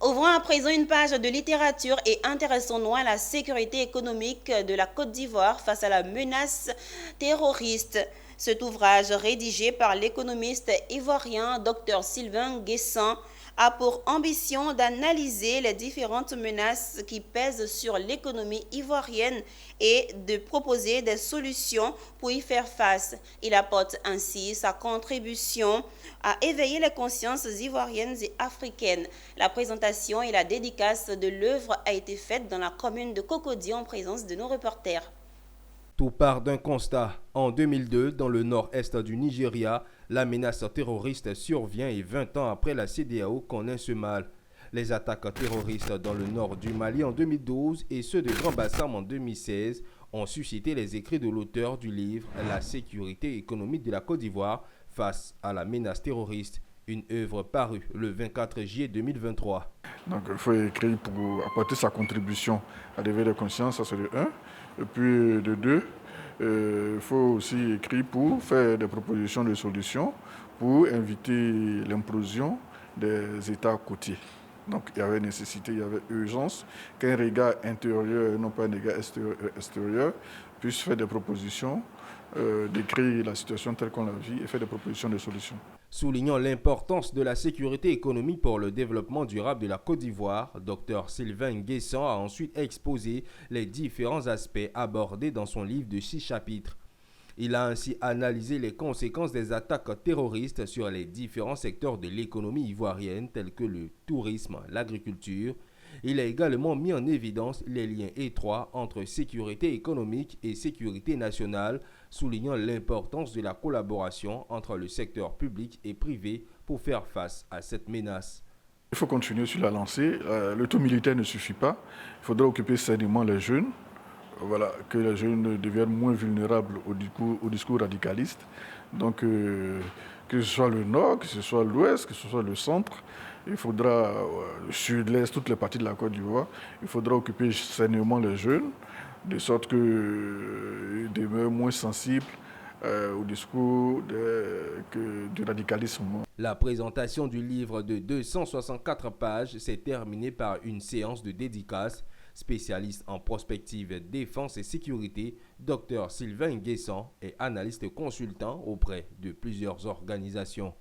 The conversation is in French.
Ouvrons à présent une page de littérature et intéressons-nous à la sécurité économique de la Côte d'Ivoire face à la menace terroriste. Cet ouvrage, rédigé par l'économiste ivoirien Dr Sylvain Guessant, a pour ambition d'analyser les différentes menaces qui pèsent sur l'économie ivoirienne et de proposer des solutions pour y faire face. Il apporte ainsi sa contribution à éveiller les consciences ivoiriennes et africaines. La présentation et la dédicace de l'œuvre a été faite dans la commune de Cocody en présence de nos reporters. Tout part d'un constat. En 2002, dans le nord-est du Nigeria, la menace terroriste survient et 20 ans après la CEDEAO connaît ce mal. Les attaques terroristes dans le nord du Mali en 2012 et ceux de Grand Bassam en 2016 ont suscité les écrits de l'auteur du livre La sécurité économique de la Côte d'Ivoire face à la menace terroriste, une œuvre parue le 24 juillet 2023. Donc il faut écrire pour apporter sa contribution à l'éveil de conscience, ça c'est de 1. Et puis de 2, il faut aussi écrire pour faire des propositions de solutions, pour inviter l'implosion des États côtiers. Donc il y avait nécessité, il y avait urgence qu'un regard intérieur et non pas un regard extérieur puisse faire des propositions, décrire la situation telle qu'on la vit et faire des propositions de solutions. Soulignant l'importance de la sécurité économique pour le développement durable de la Côte d'Ivoire, Dr Sylvain Guessant a ensuite exposé les différents aspects abordés dans son livre de 6 chapitres. Il a ainsi analysé les conséquences des attaques terroristes sur les différents secteurs de l'économie ivoirienne tels que le tourisme, l'agriculture. Il a également mis en évidence les liens étroits entre sécurité économique et sécurité nationale, soulignant l'importance de la collaboration entre le secteur public et privé pour faire face à cette menace. Il faut continuer sur la lancée. Le tout militaire ne suffit pas. Il faudra occuper sérieusement les jeunes. Voilà, que les jeunes deviennent moins vulnérables au discours radicaliste. Donc, que ce soit le nord, que ce soit l'ouest, que ce soit le centre, il faudra, le sud-l'est, toutes les parties de la Côte d'Ivoire, il faudra occuper sainement les jeunes, de sorte qu'ils demeurent moins sensibles au discours du radicalisme. La présentation du livre de 264 pages s'est terminée par une séance de dédicace. Spécialiste en prospective, défense et sécurité, Dr Sylvain Guessant est analyste consultant auprès de plusieurs organisations.